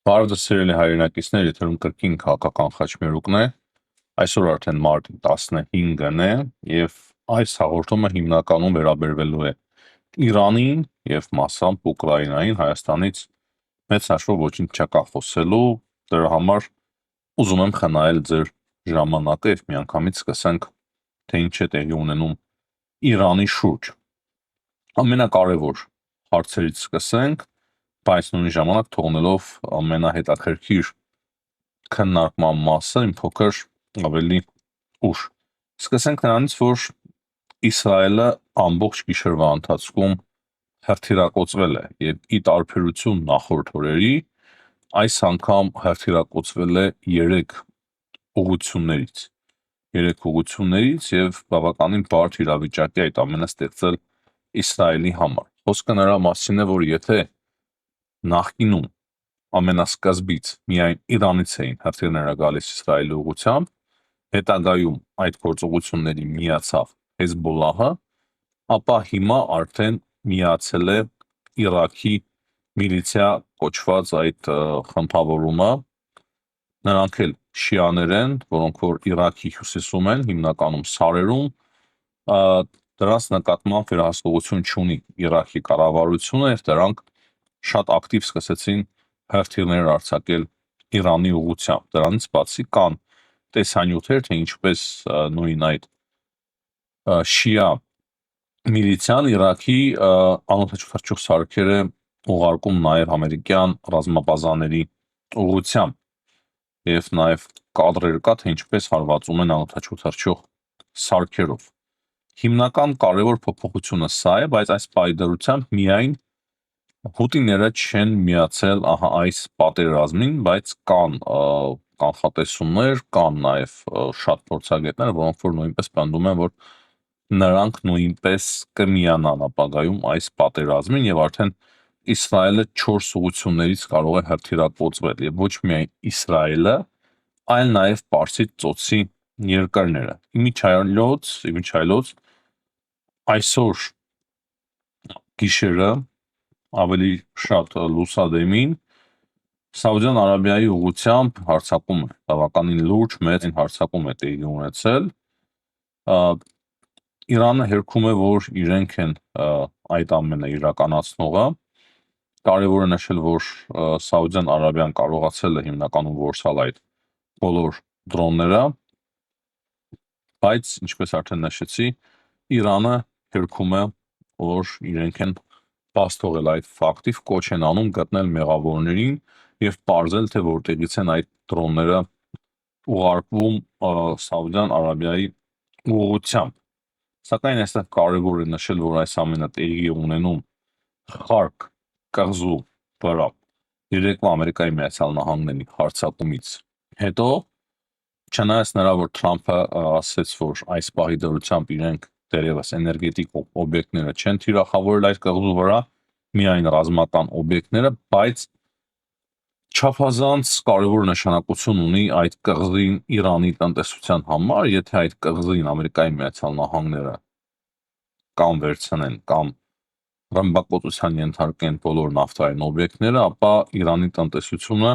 Բարև ձեզ սիրելի հայրենակիցներ, եթերում կրկին քաղաքական խաչմերուկն է, այսօր արդեն մարտի 15-ն է և այս հաղորդումը հիմնականում վերաբերվելու է Իրանին և մասամբ Ուկրաինային, Հայաստանից մեծ հաշվով ոչինչ չկա խոսելու, դրա համար ուզում եմ խնայել ձեր ժամանակը և միանգամից սկսենք, թե ինչ է տեղի ունենում Իրանի շուրջ։ Ամենակարևոր հարցերից սկսենք, բայց նույն ժամանակ թողնելով ամենահետաքրքիր քննարկման մասը իմ փոքր ավելի ուշ։ Սկսենք նրանից, որ Իսրայելը ամբողջ գիշերվա ընթացքում հրթիռակոծվել է և ի տարբերություն նախորդ օրերի, այս անգամ հրթիռակոծվել է 3 ուղղություններից և բավականին բարդ իրավիճակի այդ ամենը ստեղծել Իսրայելի համար։ Խոսքը նրա մասին է, որ եթե նախկինում ամենասկզբից միայն Իրանից էին հրթիռները գալիս Իսրայելի ուղղությամբ, հետագայում այդ գործողությունների միացավ Հեզբոլլահը, ապա հիմա արդեն միացել է Իրաքի միլիցիա կոչված այդ խմբավորումը, նրանք էլ շիաներ են, որոնք որ Իրաքի հյուսիսում են, հիմնականում սարերում, դրանց նկատմամբ վերահսկողություն չունի Իրաքի կառավարությունը և դրանք շատ ակտիվ սկսեցին հրթիռներ արձակել Իրանի ուղղությամբ։ Դրանից բացի կան տեսանյութեր, թե ինչպես նույն այդ շիա միլիցիան Իրաքի անօդաչու սարքեր է ուղարկում նաև ամերիկյան ռազմաբազաների ուղղությամբ և նաև կադրեր կա, թե ինչպես հարվածում են անօդաչու թռչող սարքերով։ Հիմնական կարևոր փոփոխությունը սա է, բայց այս պայդրությամբ միայն հութիները չեն միացել այս պատերազմին, բայց կան կանխատեսումներ, կան նաև շատ փորձագետներ, որոնք որ նույնպես պնդում են, որ նրանք նույնպես կմիանան ապագայում այս պատերազմին և արդեն Իսրայելը 4 ուղղություններից կարող է հրթիռակոծվել և ոչ միայն Իսրայելը, այլ նաև Պարսից ծոցի երկրները։ Իմիջիայլոց այսօր գիշերը ավելի շատ լուսադեմին Սաուդյան Արաբիայի ուղղությամբ հարձակում է, բավականին լուրջ մեծ հարձակում է տեղի ունեցել։ Իրանը հերքում է, որ իրենք են այդ ամենը իրականացնողը։ Կարևոր է նշել, որ Սաուդյան Արաբիան կարողացել է հիմնականում որսալ այդ բոլոր դրոնները, բայց ինչպես արդեն նշեցի, Իրանը հերքում է, որ իրենք են բաց թողել այդ ֆակտիվ, կոչ են անում գտնել մեղավորներին և պարզել, թե որտեղից են այդ դրոնները ուղարկվում Սաուդյան Արաբիայի ուղղությամբ։ Սակայն այստեղ կարևոր է նշել, որ այս ամենը տեղի է ունենում Խարկ կղզու վրա երեկվա Ամերիկայի Միացյալ Նահանգների հարձակումից հետո, չնայած նրա, որ Թրամփը ասաց, որ այս պահի դրությամբ իրենք դեռևս էներգետիկ օբյեկտները չեն թիրախավորել այդ կղզու վրա, միայն ռազմական օբյեկտները, բայց չափազանց կարևոր նշանակություն ունի այդ կղզին Իրանի տնտեսության համար, եթե այդ կղզին Ամերիկայի Միացյալ Նահանգները կամ վերցնեն, կամ ռմբակոծության ենթարկեն բոլոր նավթային օբյեկտները, ապա Իրանի տնտեսությունը,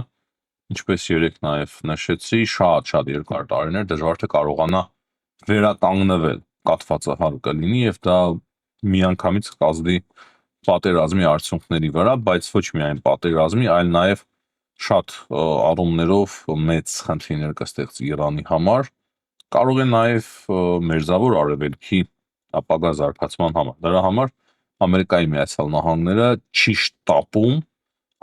ինչպես երեկ նաև նշեցի, շատ երկար տարիներ դժվար թե կարողանա վերականգնվել, կաթվածահար կլինի և դա միանգամից կազդի պատերազմի արդյունքների վրա, բայց ոչ միայն պատերազմի, այլ նաև շատ առումներով մեծ խնդիրներ կստեղծի Իրանի համար, կարող է նաև Մերձավոր Արևելքի ապագա զարգացման համար։ Դրա համար Ամերիկայի Միացյալ Նահանգները չի շտապում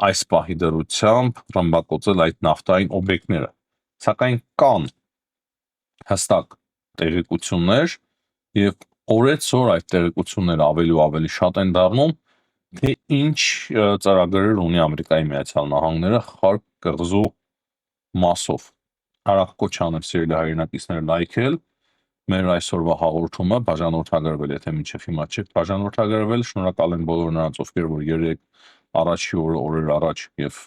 այս պահի դրությամբ ռմբակոծել այդ նավթային օբյեկտները, սակայն կան հստակ տեղեկություններ և օրեցօր այդ տեղեկությունները ավելի ու ավելի շատ են դառնում, թե ինչ ծրագրեր ունի Ամերիկայի Միացյալ Նահանգները Խարկ կղզու մասով։ Արագ կոչ անեմ սիրելի հայրենակիցներ լայքել մեր այսօրվա հաղորդումը, բաժանորդագրվել, եթե մինչև հիմա չեք բաժանորդագրվել, շնորհակալ եմ բոլոր նրանց, ովքեր որ երեկ առաջի օրեր առաջ և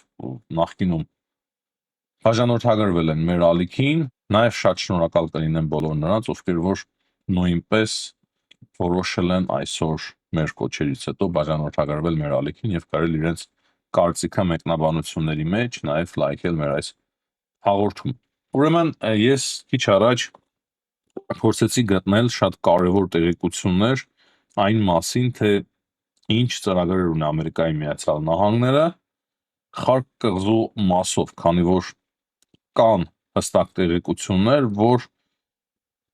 նախկինում բաժանորդագրվել են մեր ալիքին, նաև շատ շնորհակալ կլինեմ բոլոր նրանց, ովքեր որ նույնպես որոշել են այսօր մեր կոչերից հետո բաժանորդագրվել մեր ալիքին և կարել իրենց կարծիքը մեկնաբանությունների մեջ, նաև լայքել մեր այս հաղորդում։ Ուրեմն ես քիչ առաջ փորձեցի գտնել շատ կարևոր տեղեկություններ այն մասին, թե ինչ ծրագրեր ունի Ամերիկայի Միացյալ Նահանգները Խարկ կղզու մասով, քանի որ կան հստակ տեղեկություններ, որ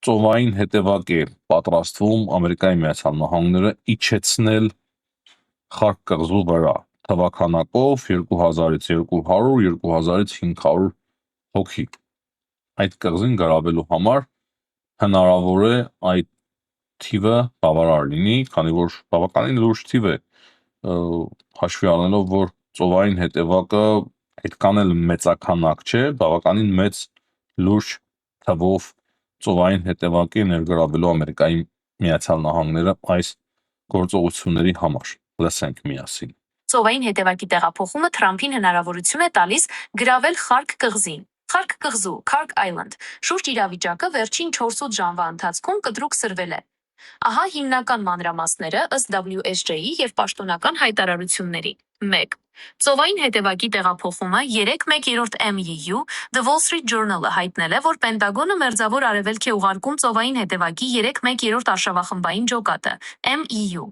ծովային հետևակ է պատրաստվում Ամերիկայի Միացյալ Նահանգները իջեցնել Խարկ կղզու վրա թվականակով 2000-ից 200, 2000-ից 500 հոգի։ Այդ կղզին գրավելու համար հնարավոր է այդ թիվը բավարար լինի, քանի որ բավականին լուրջ թիվ է, հաշվի առնելով, որ ծովային հետևակը այդքան էլ մեծաքանակ չէ, բավականին մեծ լուրջ թվով ծովային հետևակ է ներգրավելու Ամերիկայի Միացյալ Նահանգները այս գործողությունների համար։ Լսենք միասին։ Ծովային հետևակի տեղափոխումը Թրամփին հնարավորություն է տալիս գրավել Խարկ կղզին։ Խարկ կղզու Քարկ Island շուրջ իրավիճակը վերջին 4-8 ժամվա ընթացքում կտրուկ սրվել է։ Ահա հիմնական մանրամասները ըստ WSJ-ի և պաշտոնական հայտարարությունների։ 1. Ծովային հետևակի տեղափոխումը 3/1/3 MU The Wall Street Journal-ը հայտնել է, որ Պենտագոնը մերձավոր արևելք է ուղարկում ծովային հետևակի 3/1/3 արշավախմբային ջոկատը MU,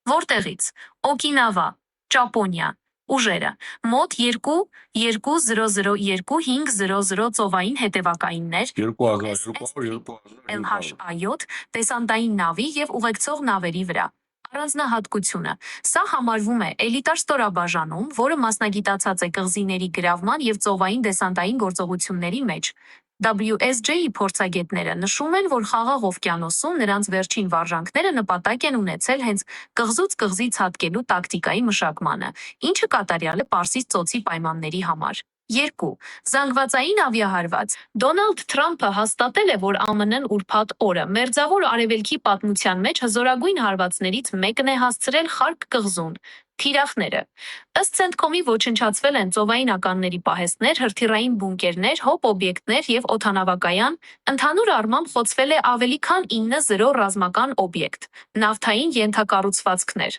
որտեղից Օկինավա, Ճապոնիա, ուժերը մոտ 2-2002-500 ծովային հետևակայիններ, LH-7 տեսանտային նավի և ուղեկցող նավերի վրա։ Առանձնահատկությունը. սա համարվում է էլիտար ստորաբաժանում, որը մասնագիտացած է կղզիների գրավման և ծովային դեսանտային գործողությունների մեջ։ WSJ-ի փորձագետները նշում են, որ Խաղաղ օվկիանոսում նրանց վերջին վարժանքները նպատակ են ունեցել հենց կղզուց կղզի ցատկելու տակտիկայի մշակմանը, ինչը կատարյալ է Պարսից ծոցի պայմանների համար։ 2. Զանգվածային ավիահարված։ Դոնալդ Թրամփը հաստատել է, որ ԱՄՆ-ն ուրբաթ օրը Մերձավոր Արևելքի պատմության մեջ հզորագույն հարվածներից մեկն է հասցրել Խարկ կղզուն՝ թիրախները։ Ըստ CENTCOM-ի ոչնչացվել են ծովային ականների պահեստներ, հրթիռային բունկերներ, հոպ օբյեկտներ և օդանավակայան, ընդհանուր առմամբ խոցվել է ավելի քան 9 ռազմական օբյեկտ, նավթային ենթակառուցվածքներ։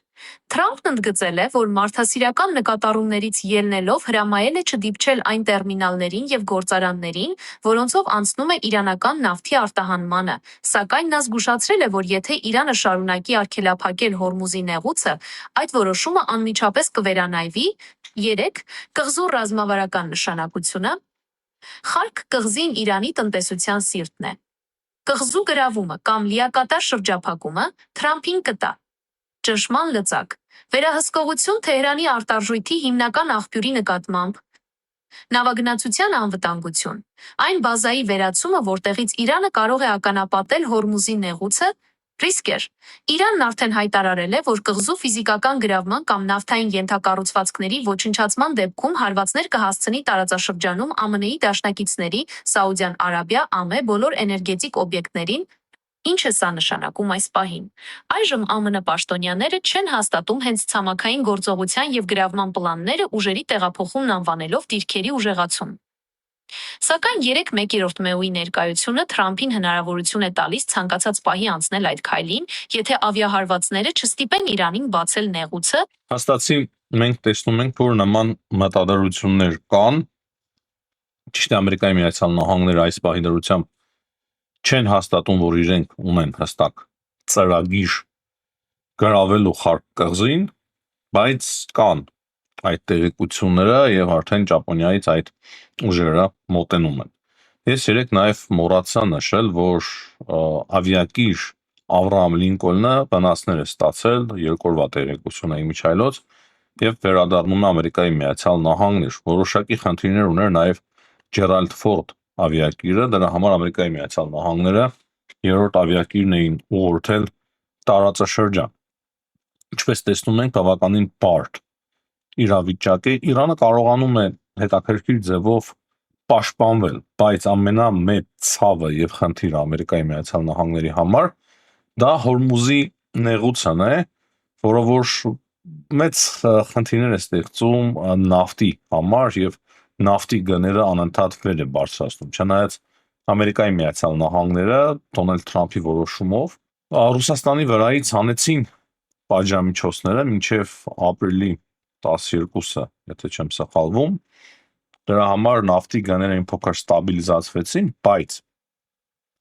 Թրամփն ընդգծել է, որ մարդասիրական նկատառումներից ելնելով հրամայել է չդիպչել այն տերմինալներին և գործարաններին, որոնցով անցնում է իրանական նավթի արտահանմանը, սակայն նա զգուշացրել է, որ եթե Իրանը շարունակի արգելափակել Հորմուզի նեղուցը, այդ որոշումը անմիջապես կվերանայվի։ 3. Կղզու ռազմավարական նշանակությունը։ Խարկ կղզին Իրանի տնտեսության սիրտն է։ Կղզու գրավումը կամ լիակատար շրջափակումը Թրամփին կտա ճնշման լծակ, վերահսկողություն Թեհրանի արտարժույթի հիմնական աղբյուրի նկատմամբ, նավագնացության անվտանգություն, այն բազայի վերացումը, որտեղից Իրանը կարող է ականապատել Հորմուզի նեղուցը, ռիսկ էր։ Իրանն արդեն հայտարարել է, որ կղզու ֆիզիկական գրավման կամ նավթային ենթակառուցվածքների ոչնչացման դեպքում հարվածներ կհասցնի տարածաշրջանում ԱՄՆ-ի դաշնակիցների Սաուդյան Արաբիա, ԱՄԷ բոլոր էներգետիկ օբյեկտներին։ Ինչ է սա նշանակում այս պահին։ Այժմ ԱՄՆ պաշտոնյաները չեն հաստատում հենց ցամաքային գործողության և գրավման պլանները ուժերի տեղափոխումն անվանելով դիրքերի ուժեղացում։ Սակայն 3/1/3 MU-ի ներկայությունը Թրամփին հնարավորություն է տալիս ցանկացած պահի անցնել այդ քայլին, եթե ավիահարվածները չստիպեն Իրանին բացել նեղուցը։ Հաստատի մենք տեսնում ենք, որ նման մտադրություններ կան, ճիշտ է Ամերիկայի Միացյալ Նահանգները այս պահի դրությամբ չեն հաստատում, որ իրենք ունեն հստակ ծրագիր գրավելու Խարկ կղզին, բայց կան այդ տեղեկությունները եւ արդեն Ճապոնիայից այդ ուժերը մոտենում են։ Ես երեք նաև մոռացա նշել, որ ավիակիր Աբրահամ Լինկոլնը վնասներ է ստացել, 2 օրվա տեղեկություն է իմիջայլոց, եւ վերադառնում է Ամերիկայի Միացյալ Նահանգներ։ Որոշակի խնդիրներ ուներ նաև Ջերալդ Ֆորդ ավիակիրը, դրա համար Ամերիկայի Միացյալ Նահանգները 3-րդ ավիակիրն էին ուղղորդել տարածաշրջան։ Ինչպես տեսնում ենք, բավականին բարդ իրավիճակ է։ Իրանը կարողանում է հետաքրքիր ձևով պաշտպանվել, բայց ամենամեծ ցավը եւ խնդիրը Ամերիկայի Միացյալ Նահանգների համար դա Հորմուզի նեղուցն է, որը որ մեծ խնդիրներ է ստեղծում նավթի համար եւ նավթի գները անընդհատ վեր է բարձրացնում։ Չնայած Ամերիկայի Միացյալ Նահանգները Դոնալդ Թրամփի որոշումով Ռուսաստանի վրայից հանեցին պատժամիջոցները մինչև ապրիլի 12-ը եթե չեմ սխալվում։ Դրա համար նավթի գները փոքր ստաբիլիզացվեցին, բայց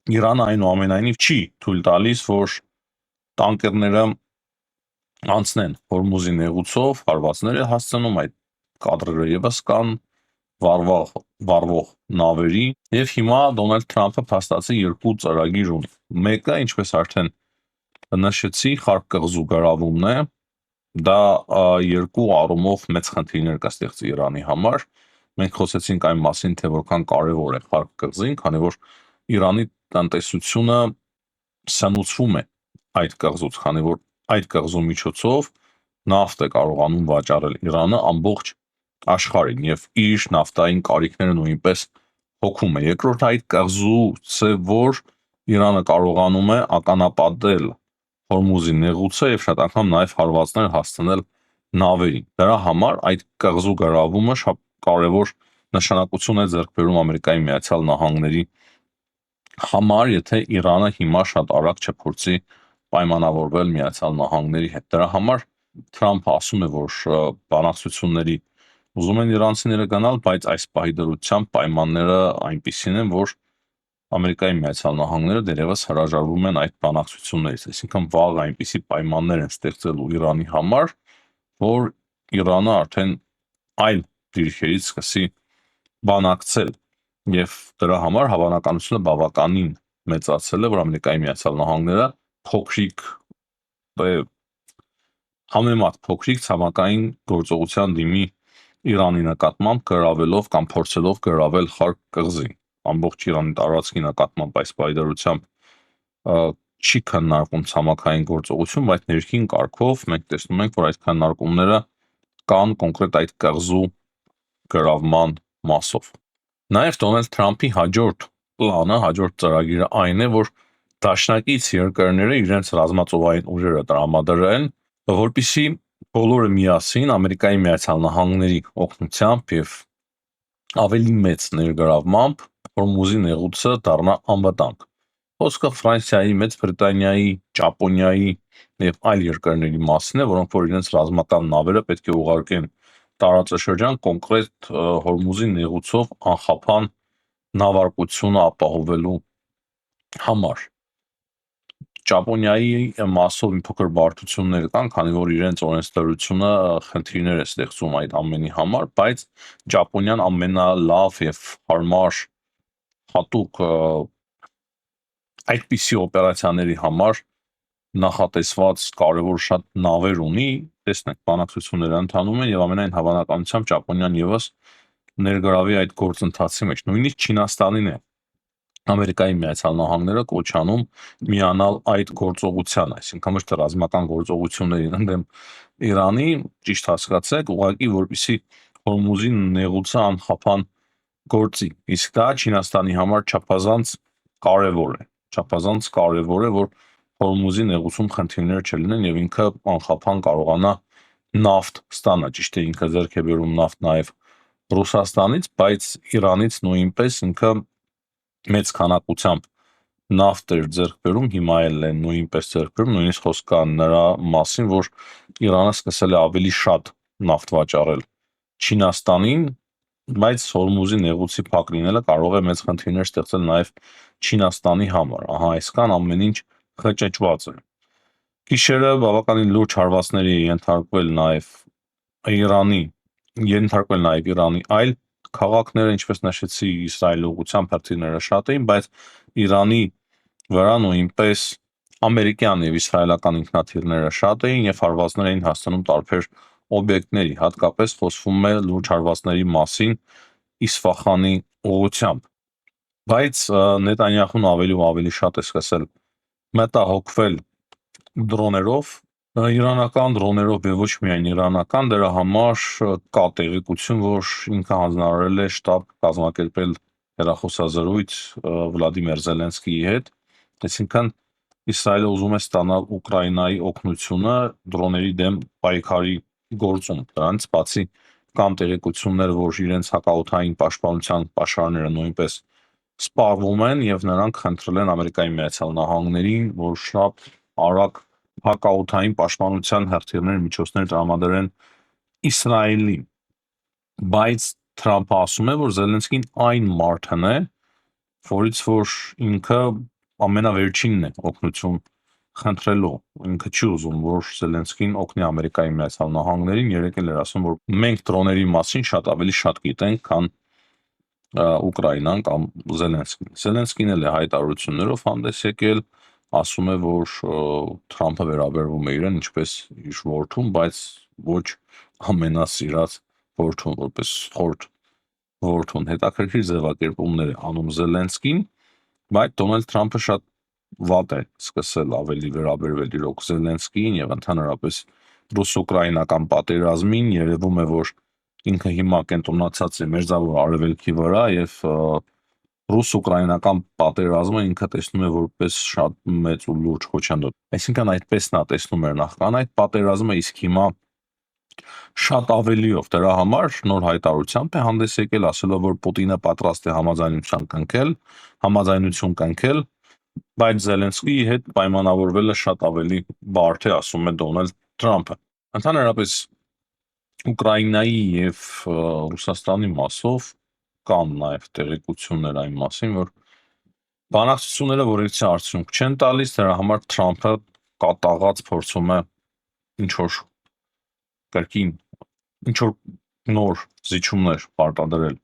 Իրանը այնուամենայնիվ չի թույլ տալիս, որ տանկերները անցնեն Հորմուզի նեղուցով, հարվածներ է հասցնում, այդ կադրերը եւս կան վառվող նավերի, եւ հիմա Դոնալդ Թրամփը փաստացի երկու ծրագիր ունի։ Մեկը, ինչպես արդեն նշեցի, Խարկ կղզու գրավումն է, դա երկու առումով մեծ խնդիրներ կստեղծի Իրանի համար։ Մենք խոսեցինք այն մասին, թե որքան կարևոր է Խարկ կղզին, քանի որ Իրանի տնտեսությունը սնուցվում է այդ կղզուց, քանի որ այդ կղզու միջոցով նավթ է կարողանում վաճառել Իրանը ամբողջ աշխարհին եւ իր նավթային կարիքները նույնպես հոգում է։ Երկրորդ, այդ կղզուց է, որ Իրանը կարողանում է ականապատել Հորմուզի նեղուցը եւ շատ անգամ նաեւ հարվածներ հասցնել նավերին։ Դրա համար այդ կղզու գրավումը շատ կարևոր նշանակություն է ձեռք բերում Ամերիկայի Միացյալ Նահանգների համար, եթե Իրանը հիմա շատ արագ չփորձի պայմանավորվել Միացյալ Նահանգների հետ։ Դրա համար Թրամփը ասում է, որ բանակցությունների ուզում են իրանցիները գնալ, բայց այս պահի դրությամբ պայմանները այնպիսին են, որ Ամերիկայի Միացյալ Նահանգները դերևս հրաժարվում են այդ բանակցություններից, այսինքն վաղ այնպիսի պայմաններ են ստեղծելու Իրանի համար, որ Իրանը արդեն այլ դիրքերից սկսի բանակցել, եւ դրա համար հավանականությունը բավականին մեծացել է, որ Ամերիկայի Միացյալ Նահանգները համեմատ փոքրիկ ցամաքային գործողության դիմի Իրանի նկատմամբ գրավելով կամ փորձելով գրավել Խարկ կղզին։ Ամբողջ Իրանի տարածքի նկատմամբ այս պայդարությամբ չի քննարկում ցամաքային գործողություն, բայց ներքին կարգով մենք տեսնում ենք, որ այդ քննարկումները կան կոնկրետ այդ կղզու գրավման մասով։ Նաև Դոնալդ Թրամփի հաջորդ պլանը, հաջորդ ծրագիրը այն է, որ դաշնակից երկրները իրենց ռազմածովային ուժերը տրամադրեն, որպեսզի բոլորը միասին Ամերիկայի Միացյալ Նահանգների օգնությամբ եւ ավելի մեծ ներգրավմամբ Հորմուզի նեղուցը դառնա անվտանգ։ Խոսքը Ֆրանսիայի, Մեծ Բրիտանիայի, Ճապոնիայի եւ այլ երկրների մասին է, որոնք որ իրենց ռազմական նավերը պետք է ուղարկեն տարածաշրջան կոնկրետ Հորմուզի նեղուցով անխափան նավարկությունը ապահովելու համար։ Ճապոնիայի մասով մի փոքր բարդություններ կան, քանի որ իրենց օրենսդրությունը խնդիրներ է ստեղծում այդ ամենի համար, բայց Ճապոնիան ամենալավ եւ հարմար հատուկ այդպիսի օպերացիաների համար նախատեսված կարևոր շատ նավեր ունի, տեսնենք բանակցությունները ընթանում են եւ ամենայն հավանականությամբ Ճապոնիան եւս ներգրավի այդ գործընթացի մեջ, նույնիսկ Չինաստանին է Ամերիկայի Միացյալ Նահանգները կոչանում միանալ այդ գործողությանը, այսինքն ոչ թե ռազմական գործողություններին ընդդեմ Իրանի, ճիշտ հասկացեք, ուղղակի որպեսզի Հորմուզի նեղուցը անխափան գործի, իսկ դա Չինաստանի համար չափազանց կարևոր է, որ Հորմուզի նեղուցում խնդիրներ չլինեն եւ ինքը անխափան կարողանա նավթ ստանա, ճիշտ է ինքը ձեռք է բերում նավթ նաեւ Ռուսաստանից, բայց Իրանից նույնպես ինքը մեծ քանակությամբ նավթ էր ձեռք բերում, հիմա էլ է նույնպես ձեռք բերում, նույնիսկ խոսք կա նրա մասին, որ Իրանը սկսել է ավելի շատ նավթ վաճառել Չինաստանին, բայց Հորմուզի նեղուցի փակ լինելը կարող է մեծ խնդիրներ ստեղծել նաեւ Չինաստանի համար։ Ահա այսքան ամեն ինչ խճճված է։ Գիշերը բավականին լուրջ հարվածների է ենթարկվել նաեւ Իրանի այլ քաղաքները, ինչպես նշեցի, Իսրայելի ուղղությամբ հրթիռները շատ էին, բայց Իրանի վրա նույնպես ամերիկյան եւ իսրայելական ինքնաթիռները շատ էին եւ հարվածներ էին հասցնում տարբեր օբյեկտների, հատկապես խոսվում է լուրջ հարվածների մասին Իսֆախանի ուղղությամբ։ Բայց Նետանյախուն ավելի ու ավելի շատ է սկսել մտահոգվել դրոներով, իրանական դրոներով եւ ոչ միայն իրանական, դրա համար կա տեղեկություն, որ ինքը հանձնարարել է շտաբ կազմակերպել հեռախոսազրույց Վլադիմիր Զելենսկիի հետ, այսինքն Իսրայելը ուզում է ստանալ Ուկրաինայի օգնությունը դրոների դեմ պայքարի գործում։ Դրանից բացի կան տեղեկություններ, որ իրենց հակաօդային պաշտպանության պաշարները նույնպես սպառվում են եւ նրանք խնդրել են Ամերիկայի Միացյալ Նահանգներին, որ շատ արագ հակաօդային պաշտպանության հրթիռներ միջոցներ տրամադրեն Իսրայելին։ բայց Թրամփը ասում է, որ Զելենսկին այն մարդն է, որից որ ինքը ամենավերջինն է օգնություն խնդրելու, ինքը չի ուզում, որ Զելենսկին օգնի Ամերիկայի Միացյալ Նահանգներին, երեկ էլ էր ասում, որ մենք դրոների մասին ավելի շատ գիտենք, քան Ուկրաինան կամ Զելենսկին։ Զելենսկին էլ է հայտարարություններով հանդես եկել, ասում է, որ Թրամփը վերաբերվում է իրեն ինչպես իր որդուն, բայց ոչ ամենասիրած որդուն, որպես խորտ որդուն։ Հետաքրքիր ձևակերպումներ է անում Զելենսկին, բայց Դոնալդ Թրամփը շատ վատ է սկսել ավելի վերաբերվել իրոք Զելենսկիին եւ ընդհանրապես ռուս-ուկրաինական պատերազմին։ Երևում է, որ ինքը հիմա կենտրոնացած է Մերձավոր Արևելքի վրա եւ ռուս-ուկրաինական պատերազմը ինքը տեսնում է որպես շատ մեծ ու լուրջ խոչընդոտ։ Այսինքն այդպես նա տեսնում էր նախքան այդ պատերազմը, իսկ հիմա շատ ավելիով դրա համար նոր հայտարարությամբ է հանդես եկել, ասելով, որ Պուտինը պատրաստ է համաձայնություն կնքել, բայց Զելենսկիի հետ պայմանավորվելը շատ ավելի բարդ է, ասում է Դոնալդ Թրամփը։ Ընդհանրապես Ուկրաինայի եւ Ռուսաստանի մասով կան նաեւ տեղեկություններ այն մասին, որ բանակցությունները որևիցե արդյունք չեն տալիս, դրա համար Թրամփը կատաղած փորձում է ինչ-որ կրկին ինչ-որ նոր զիջումներ պարտադրել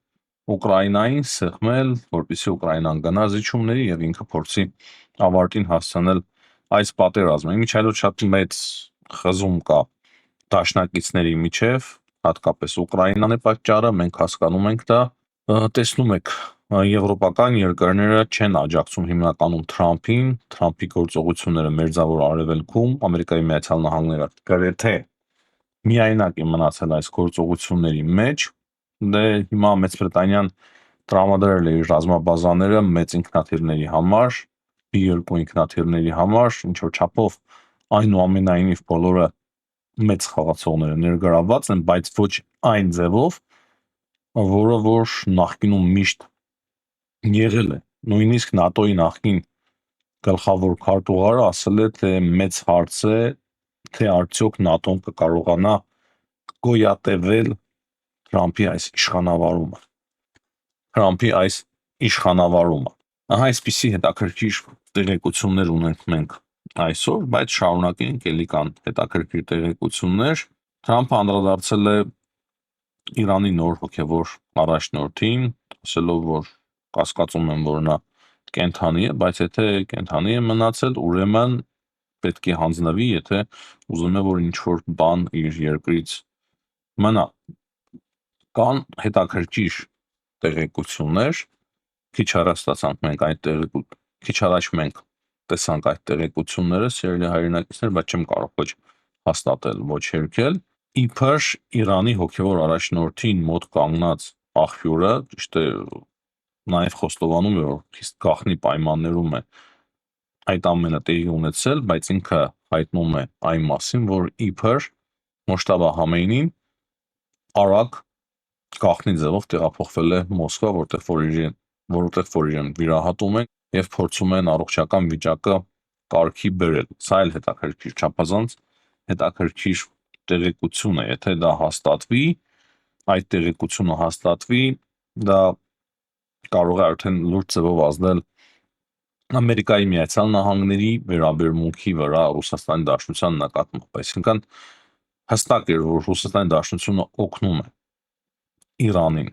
Ուկրաինային, սեղմել, որպեսզի Ուկրաինան գնա զիջումների եւ ինքը փորձի ավարտին հասցնել այս պատերազմը։ Իմիջիայլոց շատ մեծ խզում կա դաշնակիցների միջև, հատկապես Ուկրաինան է պատճառը, մենք հասկանում ենք դա։ Տեսնում եք, եվրոպական երկրները չեն աջակցում հիմնականում Թրամփին, Թրամփի գործողությունները Մերձավոր Արևելքում, Ամերիկայի Միացյալ Նահանգները գրեթե միայնակ է մնացել այս գործողությունների մեջ։ Դե հիմա Մեծ Բրիտանիան տրամադրել է իր ռազմաբազաները մեծ ինքնաթիռների համար, B2 ինքնաթիռների համար, ինչ որ չափով այնուամենայնիվ բոլորը մեծ խաղացողները ներգրավված են, բայց ոչ այն ձևով, որը որ նախկինում միշտ եղել է։ Նույնիսկ ՆԱՏՕ-ի նախկին գլխավոր քարտուղարը ասել է, թե մեծ հարց է, թե արդյոք ՆԱՏՕ-ն կկարողանա գոյատևել Թրամփի այս իշխանավարումը։ Ահա այսպիսի հետաքրքիր տեղեկություններ ունենք մենք այսօր, բայց շարունակենք, ելի կան հետաքրքիր տեղեկություններ։ Թրամփը անդրադարձել է Իրանի նոր հոգևոր առաջնորդին, ասելով, որ կասկածում եմ, որ նա կենթանի է, բայց եթե կենթանի է մնացել, ուրեմն պետք է հանձնվի, եթե ուզում է, որ ինչ-որ բան իր երկրից մնա։ Կան հետաքրքիր տեղեկություններ, քիչ առաջ մենք տեսանք այդ տեղեկությունները, սիրելի հայրենակիցներ, բայց չեմ կարող ոչ հաստատել, ոչ հերքել։ Իբր Իրանի հոգևոր առաջնորդին մոտ կանգնած աղբյուրը, ճիշտ է, նաև խոստովանում է, որ խիստ գաղտնի պայմաններում է այդ ամենը տեղի ունեցել, բայց ինքը հայտնում է այն մասին, որ իբր Մոջթաբա Համեյնին արագ գաղտնի ձևով տեղափոխվել է Մոսկվա, որտեղ որ իրեն վիրահատում են եւ փորձում են առողջական վիճակը կարգի բերել։ Սա էլ հետաքրքիր, չափազանց հետաքրքիր տեղեկություն է, եթե դա հաստատվի, այդ տեղեկությունը հաստատվի, դա կարող է արդեն լուրջ ձևով ազդել Ամերիկայի Միացյալ Նահանգների վերաբերմունքի վրա Ռուսաստանի Դաշնության նկատմամբ։ Այսինքն հստակ էր, որ Ռուսաստանի Դաշնությունը օգնում է Իրանին,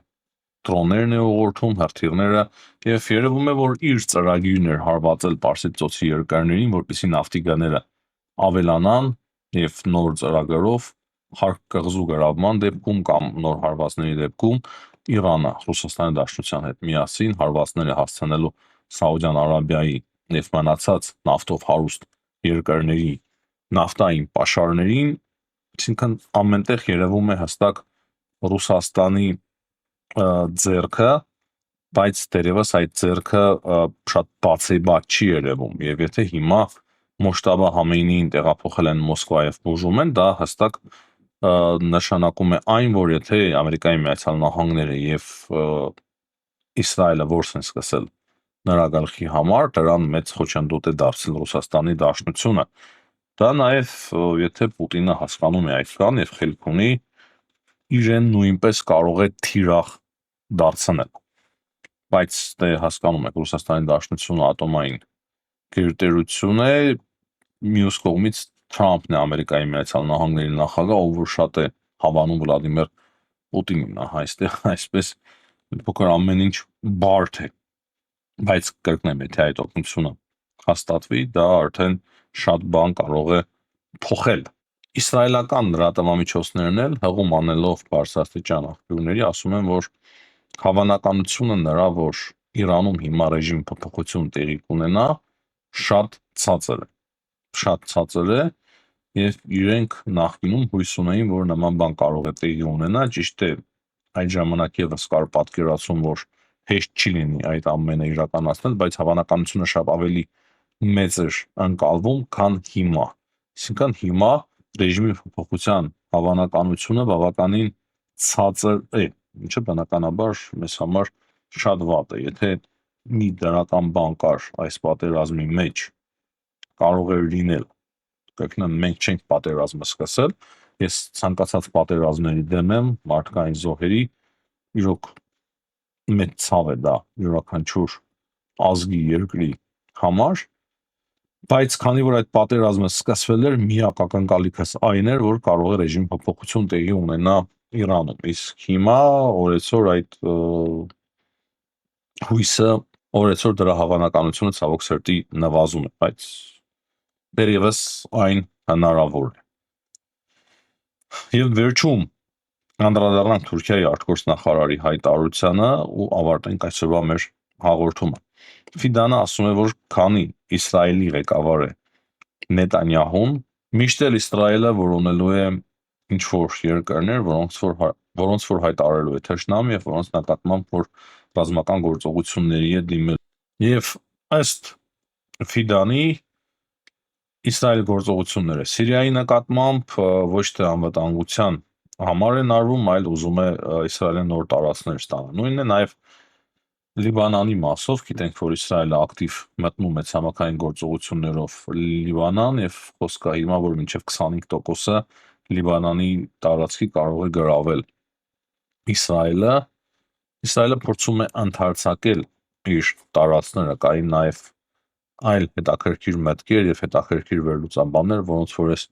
դրոններն է ուղղորդում, հրթիռները, եւ երևում է, որ իր ծրագիրն էր հարվածել Պարսից ծոցի երկրներին, որպեսզի նավթի գները ավելանան եւ նոր ծրագրով կղզու գրավման դեպքում կամ նոր հարվածների դեպքում Իրանը Ռուսաստանի Դաշնության հետ միասին հարվածներ է հասցնելու Սաուդյան Արաբիայի եւ մնացած նավթով հարուստ երկրների նավթային պաշարներին, այսինքն ամենտեղ երևում է հստակ Ռուսաստանի ձեռքը, բայց դերևս այդ ձեռքը շատ բացեբաց չի երևում, եւ եթե հիմա Մոջթաբա Համեյնիին տեղափոխել են Մոսկվա եւ բուժում են, դա հստակ նշանակում է այն, որ եթե Ամերիկայի Միացյալ Նահանգները եւ Իսրայելը որս են սկսել նրա գլխի համար, դրան մեծ խոչընդոտ է դարձել Ռուսաստանի Դաշնությունը։ Դա նաեւ եթե Պուտինը հասկանում է այդ բանը եւ խելք ունի, իրեն նույնպես կարող է թիրախ դարձնել։ Բայց դե հասկանում եք, Ռուսաստանի Դաշնությունը ատոմային գերտերություն է, մյուս կողմից Թրամփն է Ամերիկայի Միացյալ Նահանգների նախագահ, ով որ շատ է հավանում Վլադիմիր Պուտինին, այստեղ այսպես փոքր ամեն ինչ բարդ է, բայց կրկնեմ, եթե այդ օգնությունը հաստատվի, դա արդեն շատ բան կարող է փոխել։ Իսրայելական լրատվամիջոցներն էլ հղում անելով բարձրաստիճան աղբյուրների ասում են, որ հավանականությունը նրա, որ Իրանում հիմա ռեժիմի փոփոխություն տեղի կունենա, շատ ցածր է, եւ իրենք նախկինում հույս ունեին, որ նման բան կարող է տեղի ունենա, ճիշտ է, այդ ժամանակ եւս կար պատկերացում, որ հեշտ չի լինի այդ ամենը իրականացնել, բայց հավանականությունը շատ ավելի մեծ էր ընկալվում, քան հիմա։ Այսինքն հիմա ռեժիմի փոփոխության հավանականությունը բավականին ցածր է, ինչը բնականաբար մեզ համար շատ վատ է։ Եթե մի դրական բան կար այս պատերազմի մեջ, կարող էր լինել, կրկնեմ, մենք չենք պատերազմը սկսել, ես ցանկացած պատերազմների դեմ եմ, մարդկային զոհերի, իրոք մեծ ցավ է դա յուրաքանչյուր ազգի, երկրի համար, բայց քանի որ այդ պատերազմը սկսվել էր, միակ ակնկալիքս այն էր, որ կարող է ռեժիմի փոփոխություն տեղի ունենա Իրանում, իսկ հիմա օրեցօր այդ հույսը, օրեցօր դրա հավանականությունը ցավոք սրտի նվազում է, բայց դեռևս այն հնարավոր է։ Եվ վերջում անդրադառնանք Թուրքիայի արտգործնախարարի հայտարարությանը ու ավարտենք այսօրվա մեր հաղորդումը։ Ֆիդանը ասում է, որ քանի Իսրայելի ղեկավար է Նետանյահուն, միշտ էլ Իսրայելը որոնելու է ինչ որ երկրներ, որոնց որ հայտարարելու է թշնամի եւ որոնց նկատմամբ որ ռազմական գործողությունների է դիմել։ Եվ ըստ Ֆիդանի Իսրայելի գործողությունները Սիրիայի նկատմամբ ոչ թե անվտանգության համար են արվում, այլ ուզում է Իսրայելը նոր տարածքներ ստանալ։ Նույնն է նաև Լիբանանի մասով, գիտենք, որ Իսրայելը ակտիվ մտնում է ցամաքային գործողություններով Լիբանան եւ խոսքը հիմա որ մինչեւ 25%-ը Լիբանանի տարածքի կարող է գրավել Իսրայելը փորձում է ընդհարցակել իր տարածքները, կային նաև այլ հետաքրքիր մտքեր եւ հետաքրքիր վերլուծաբաններ, որոնց որ ես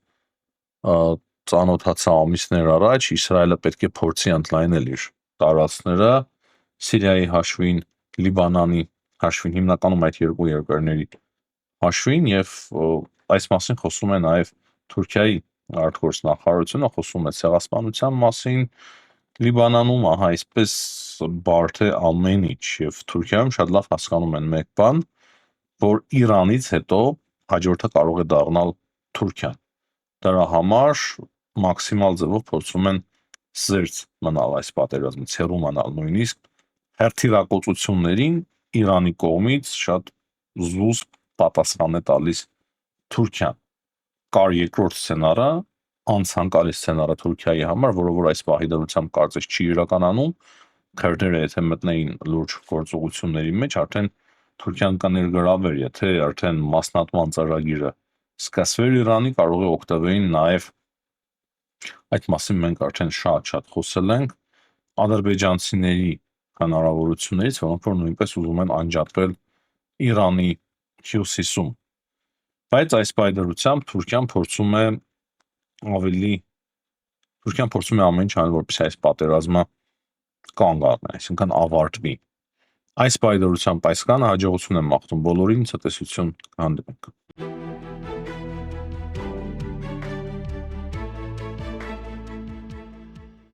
ծանոթացա ամիսներ առաջ, Իսրայելը պետք է փորձի ընդլայնել իր տարածքները Սիրիայի հաշվին, Լիբանանի հաշվին, հիմնականում այդ երկու երկրների հաշվին եւ այս մասին խոսում է նաեւ Թուրքիայի արտգործնախարարությունը, խոսում է ցեղասպանության մասին Լիբանանում, այսպես բարդ է ամեն ինչ եւ Թուրքիայում շատ լավ հասկանում են մեկ բան, որ Իրանից հետո հաջորդը կարող է դառնալ Թուրքիան։ Դրա համար մաքսիմալ ձևով փորձում են զերծ մնալ այս պատերազմից, հեռու մնալ նույնիսկ հերթիրակոծություններին Իրանի կողմից շատ զուսպ պատասխան է տալիս Թուրքիան։ Կար երկրորդ սցենարը, անցանկալի սցենարը Թուրքիայի համար, որը որ այս պահի դրությամբ կարծես չի իրականանում, քրդերը եթե մտնեին լուրջ գործողությունների մեջ, արդեն Թուրքիան կներգրավեր, եթե արդեն մասնատման ծրագիրը սկսվեր Իրանի, կարող է օգտվեին նաև այդ մասին մենք արդեն շատ խոսել ենք ադրբեջանցիների հնարավորություններից, որոնք որ նույնպես ուզում են անջատվել Իրանի հյուսիսում։ Բայց այս պայդրությամբ Թուրքիան փորձում է ամեն ինչ անել, որպեսզի այս պատերազմը կանգ առնի, այսինքն ավարտվի։ Այս պայդրությամբ այս կանը հաջողություն եմ մաղթում բոլորին, ցտեսություն, հանդիպենք։